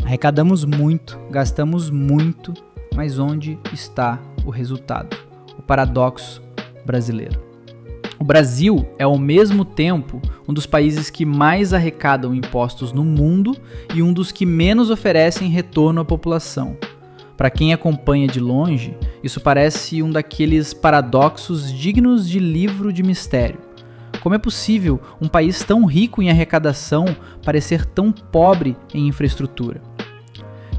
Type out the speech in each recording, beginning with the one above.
Arrecadamos muito, gastamos muito, mas onde está o resultado? O paradoxo brasileiro. O Brasil é, ao mesmo tempo, um dos países que mais arrecadam impostos no mundo e um dos que menos oferecem retorno à população. Para quem acompanha de longe, isso parece um daqueles paradoxos dignos de livro de mistério. Como é possível um país tão rico em arrecadação parecer tão pobre em infraestrutura?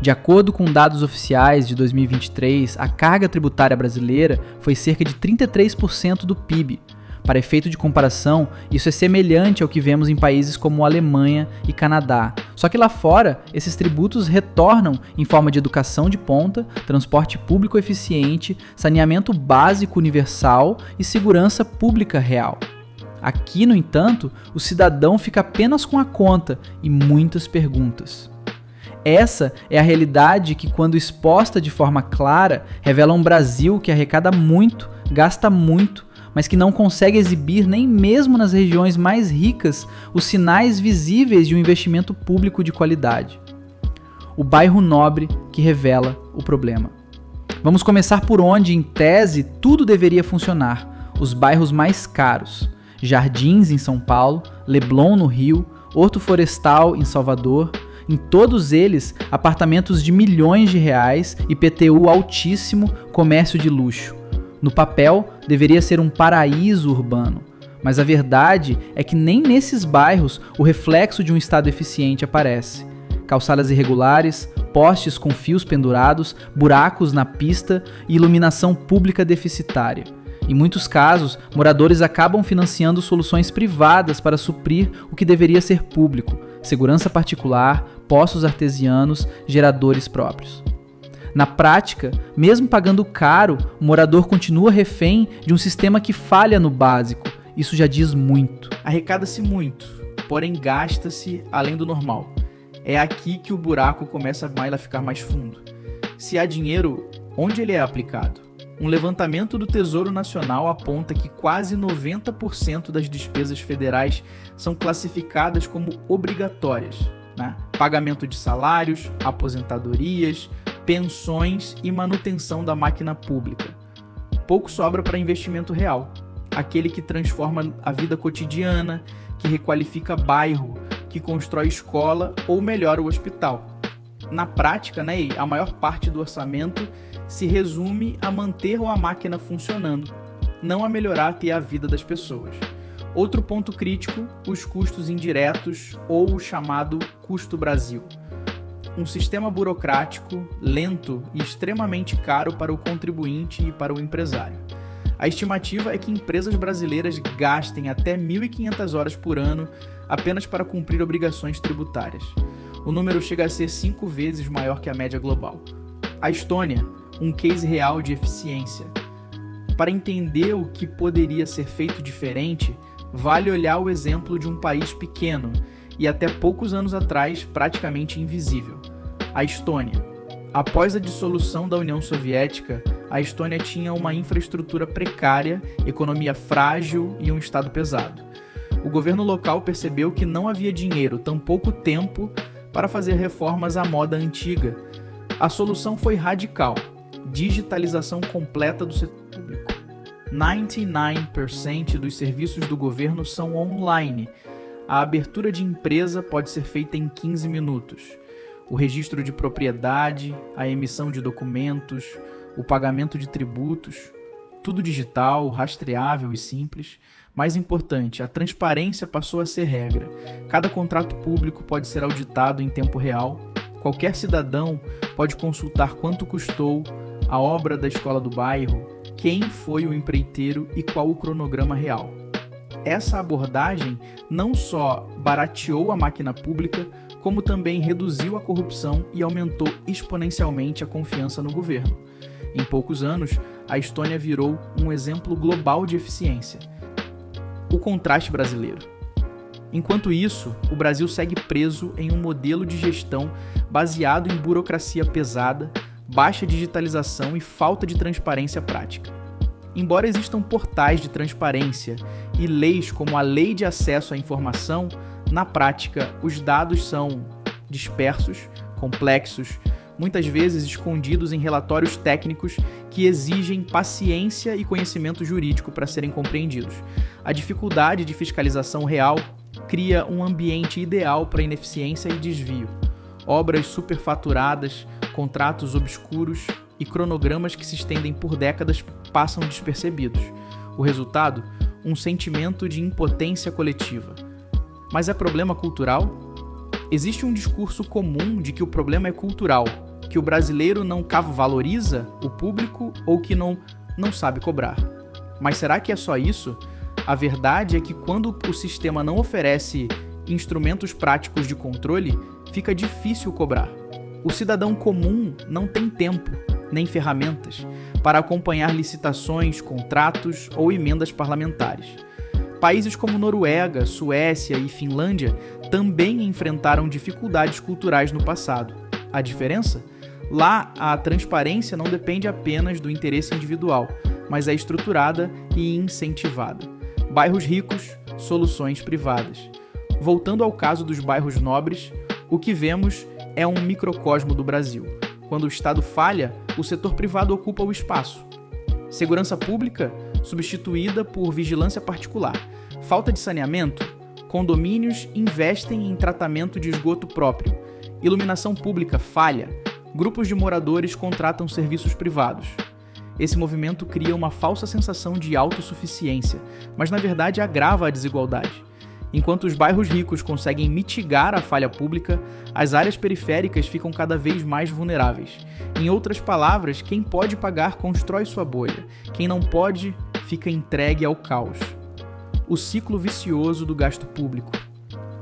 De acordo com dados oficiais de 2023, a carga tributária brasileira foi cerca de 33% do PIB. Para efeito de comparação, isso é semelhante ao que vemos em países como Alemanha e Canadá. Só que lá fora, esses tributos retornam em forma de educação de ponta, transporte público eficiente, saneamento básico universal e segurança pública real. Aqui, no entanto, o cidadão fica apenas com a conta e muitas perguntas. Essa é a realidade que, quando exposta de forma clara, revela um Brasil que arrecada muito, gasta muito, mas que não consegue exibir nem mesmo nas regiões mais ricas os sinais visíveis de um investimento público de qualidade. O bairro nobre que revela o problema. Vamos começar por onde, em tese, tudo deveria funcionar: os bairros mais caros. Jardins, em São Paulo, Leblon, no Rio, Horto Florestal, em Salvador. Em todos eles, apartamentos de milhões de reais, IPTU altíssimo, comércio de luxo. No papel, deveria ser um paraíso urbano, mas a verdade é que nem nesses bairros o reflexo de um estado eficiente aparece. Calçadas irregulares, postes com fios pendurados, buracos na pista e iluminação pública deficitária. Em muitos casos, moradores acabam financiando soluções privadas para suprir o que deveria ser público: segurança particular, poços artesianos, geradores próprios. Na prática, mesmo pagando caro, o morador continua refém de um sistema que falha no básico. Isso já diz muito. Arrecada-se muito, porém gasta-se além do normal. É aqui que o buraco começa a ficar mais fundo. Se há dinheiro, onde ele é aplicado? Um levantamento do Tesouro Nacional aponta que quase 90% das despesas federais são classificadas como obrigatórias, né? Pagamento de salários, aposentadorias, pensões e manutenção da máquina pública. Pouco sobra para investimento real, aquele que transforma a vida cotidiana, que requalifica bairro, que constrói escola ou melhora o hospital. Na prática, né, a maior parte do orçamento se resume a manter a máquina funcionando, não a melhorar até a vida das pessoas. Outro ponto crítico, os custos indiretos ou o chamado custo Brasil. Um sistema burocrático, lento e extremamente caro para o contribuinte e para o empresário. A estimativa é que empresas brasileiras gastem até 1.500 horas por ano apenas para cumprir obrigações tributárias. O número chega a ser 5 vezes maior que a média global. A Estônia, um case real de eficiência. Para entender o que poderia ser feito diferente, vale olhar o exemplo de um país pequeno e até poucos anos atrás praticamente invisível: a Estônia. Após a dissolução da União Soviética, a Estônia tinha uma infraestrutura precária, economia frágil e um estado pesado. O governo local percebeu que não havia dinheiro, tampouco tempo, para fazer reformas à moda antiga. A solução foi radical: digitalização completa do setor público. 99% dos serviços do governo são online. A abertura de empresa pode ser feita em 15 minutos. O registro de propriedade, a emissão de documentos, o pagamento de tributos, tudo digital, rastreável e simples. Mais importante, a transparência passou a ser regra. Cada contrato público pode ser auditado em tempo real. Qualquer cidadão pode consultar quanto custou a obra da escola do bairro, quem foi o empreiteiro e qual o cronograma real. Essa abordagem não só barateou a máquina pública, como também reduziu a corrupção e aumentou exponencialmente a confiança no governo. Em poucos anos, a Estônia virou um exemplo global de eficiência. O contraste brasileiro. Enquanto isso, o Brasil segue preso em um modelo de gestão baseado em burocracia pesada, baixa digitalização e falta de transparência prática. Embora existam portais de transparência e leis como a Lei de Acesso à Informação, na prática, os dados são dispersos, complexos, muitas vezes escondidos em relatórios técnicos que exigem paciência e conhecimento jurídico para serem compreendidos. A dificuldade de fiscalização real cria um ambiente ideal para ineficiência e desvio. Obras superfaturadas, contratos obscuros e cronogramas que se estendem por décadas passam despercebidos. O resultado? Um sentimento de impotência coletiva. Mas é problema cultural? Existe um discurso comum de que o problema é cultural, que o brasileiro não valoriza o público ou que não sabe cobrar. Mas será que é só isso? A verdade é que quando o sistema não oferece instrumentos práticos de controle, fica difícil cobrar. O cidadão comum não tem tempo, nem ferramentas, para acompanhar licitações, contratos ou emendas parlamentares. Países como Noruega, Suécia e Finlândia também enfrentaram dificuldades culturais no passado. A diferença? Lá, a transparência não depende apenas do interesse individual, mas é estruturada e incentivada. Bairros ricos, soluções privadas. Voltando ao caso dos bairros nobres, o que vemos é um microcosmo do Brasil. Quando o Estado falha, o setor privado ocupa o espaço. Segurança pública substituída por vigilância particular. Falta de saneamento? Condomínios investem em tratamento de esgoto próprio. Iluminação pública falha. Grupos de moradores contratam serviços privados. Esse movimento cria uma falsa sensação de autossuficiência, mas na verdade agrava a desigualdade. Enquanto os bairros ricos conseguem mitigar a falha pública, as áreas periféricas ficam cada vez mais vulneráveis. Em outras palavras, quem pode pagar constrói sua bolha, quem não pode fica entregue ao caos. O ciclo vicioso do gasto público.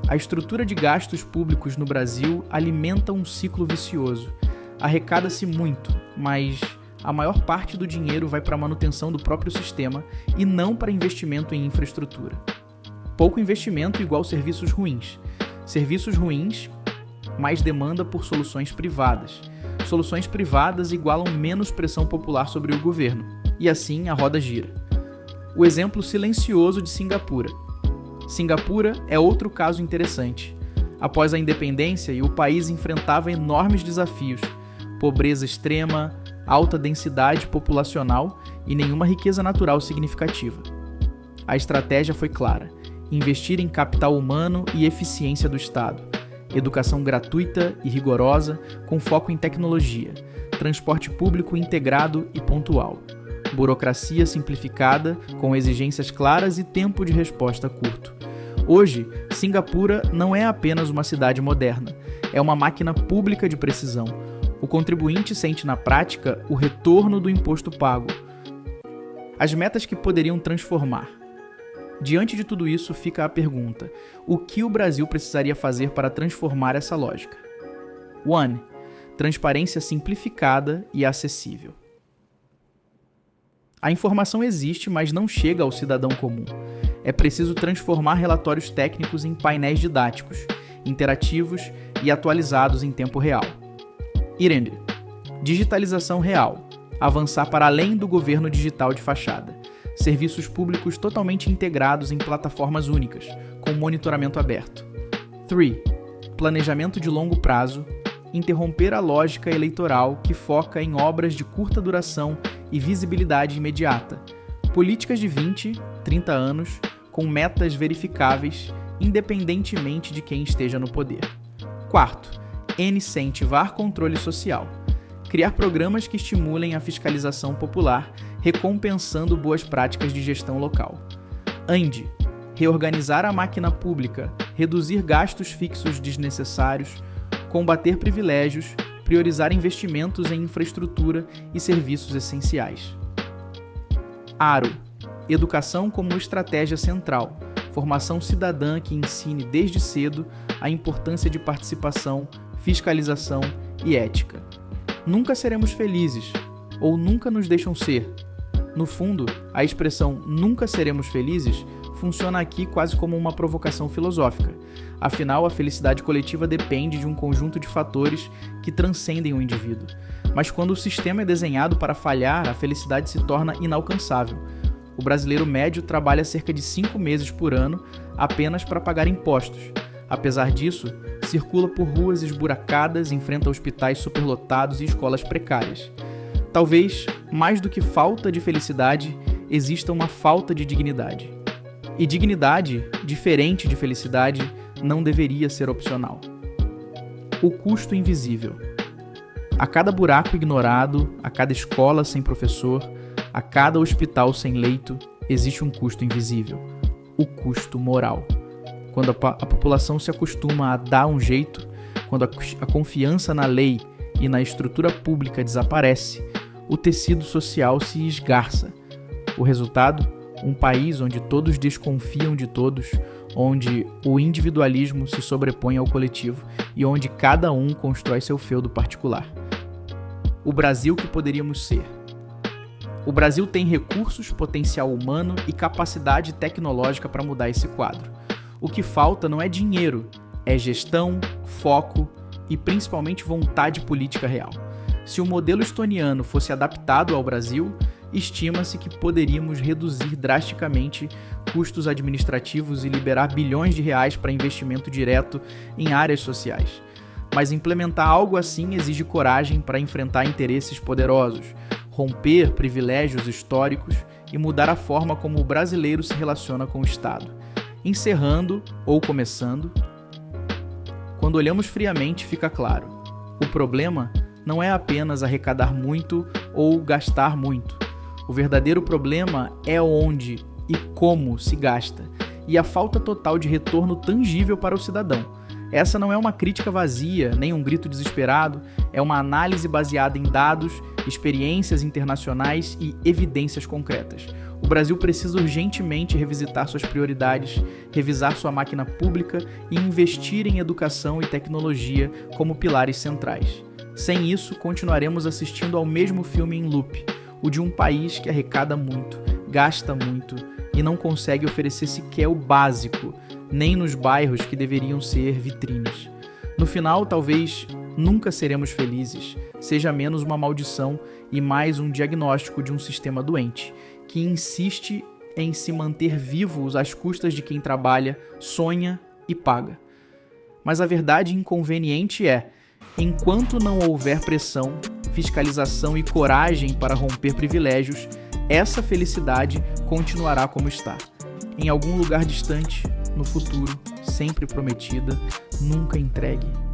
A estrutura de gastos públicos no Brasil alimenta um ciclo vicioso. Arrecada-se muito, mas a maior parte do dinheiro vai para a manutenção do próprio sistema e não para investimento em infraestrutura. Pouco investimento igual serviços ruins. Serviços ruins, mais demanda por soluções privadas. Soluções privadas igualam menos pressão popular sobre o governo. E assim a roda gira. O exemplo silencioso de Singapura. Singapura é outro caso interessante. Após a independência, o país enfrentava enormes desafios. Pobreza extrema, alta densidade populacional e nenhuma riqueza natural significativa. A estratégia foi clara: investir em capital humano e eficiência do Estado, educação gratuita e rigorosa, com foco em tecnologia, transporte público integrado e pontual, burocracia simplificada, com exigências claras e tempo de resposta curto. Hoje, Singapura não é apenas uma cidade moderna, é uma máquina pública de precisão. O contribuinte sente na prática o retorno do imposto pago. As metas que poderiam transformar. Diante de tudo isso, fica a pergunta: o que o Brasil precisaria fazer para transformar essa lógica? 1. Transparência simplificada e acessível. A informação existe, mas não chega ao cidadão comum. É preciso transformar relatórios técnicos em painéis didáticos, interativos e atualizados em tempo real. Irene. Digitalização real. Avançar para além do governo digital de fachada. Serviços públicos totalmente integrados em plataformas únicas, com monitoramento aberto. 3. Planejamento de longo prazo. Interromper a lógica eleitoral que foca em obras de curta duração e visibilidade imediata. Políticas de 20, 30 anos, com metas verificáveis, independentemente de quem esteja no poder. 4. Incentivar controle social. Criar programas que estimulem a fiscalização popular, recompensando boas práticas de gestão local. ANDE. Reorganizar a máquina pública, reduzir gastos fixos desnecessários, combater privilégios, priorizar investimentos em infraestrutura e serviços essenciais. ARO. Educação como estratégia central. Formação cidadã que ensine desde cedo a importância de participação, fiscalização e ética. Nunca seremos felizes, ou nunca nos deixam ser. No fundo, a expressão nunca seremos felizes funciona aqui quase como uma provocação filosófica. Afinal, a felicidade coletiva depende de um conjunto de fatores que transcendem o indivíduo. Mas quando o sistema é desenhado para falhar, a felicidade se torna inalcançável. O brasileiro médio trabalha cerca de 5 meses por ano apenas para pagar impostos. Apesar disso, circula por ruas esburacadas, enfrenta hospitais superlotados e escolas precárias. Talvez, mais do que falta de felicidade, exista uma falta de dignidade. E dignidade, diferente de felicidade, não deveria ser opcional. O custo invisível. A cada buraco ignorado, a cada escola sem professor, a cada hospital sem leito, existe um custo invisível. O custo moral. Quando a população se acostuma a dar um jeito, quando a confiança na lei e na estrutura pública desaparece, o tecido social se esgarça. O resultado? Um país onde todos desconfiam de todos, onde o individualismo se sobrepõe ao coletivo e onde cada um constrói seu feudo particular. O Brasil que poderíamos ser. O Brasil tem recursos, potencial humano e capacidade tecnológica para mudar esse quadro. O que falta não é dinheiro, é gestão, foco e principalmente vontade política real. Se o modelo estoniano fosse adaptado ao Brasil, estima-se que poderíamos reduzir drasticamente custos administrativos e liberar bilhões de reais para investimento direto em áreas sociais. Mas implementar algo assim exige coragem para enfrentar interesses poderosos, romper privilégios históricos e mudar a forma como o brasileiro se relaciona com o Estado. Encerrando ou começando, quando olhamos friamente fica claro, o problema não é apenas arrecadar muito ou gastar muito. O verdadeiro problema é onde e como se gasta e a falta total de retorno tangível para o cidadão. Essa não é uma crítica vazia, nem um grito desesperado, é uma análise baseada em dados, experiências internacionais e evidências concretas. O Brasil precisa urgentemente revisitar suas prioridades, revisar sua máquina pública e investir em educação e tecnologia como pilares centrais. Sem isso, continuaremos assistindo ao mesmo filme em loop, o de um país que arrecada muito, gasta muito e não consegue oferecer sequer o básico, nem nos bairros que deveriam ser vitrines. No final, talvez nunca seremos felizes, seja menos uma maldição e mais um diagnóstico de um sistema doente, que insiste em se manter vivos às custas de quem trabalha, sonha e paga. Mas a verdade inconveniente é, enquanto não houver pressão, fiscalização e coragem para romper privilégios, essa felicidade continuará como está. Em algum lugar distante, no futuro, sempre prometida, nunca entregue.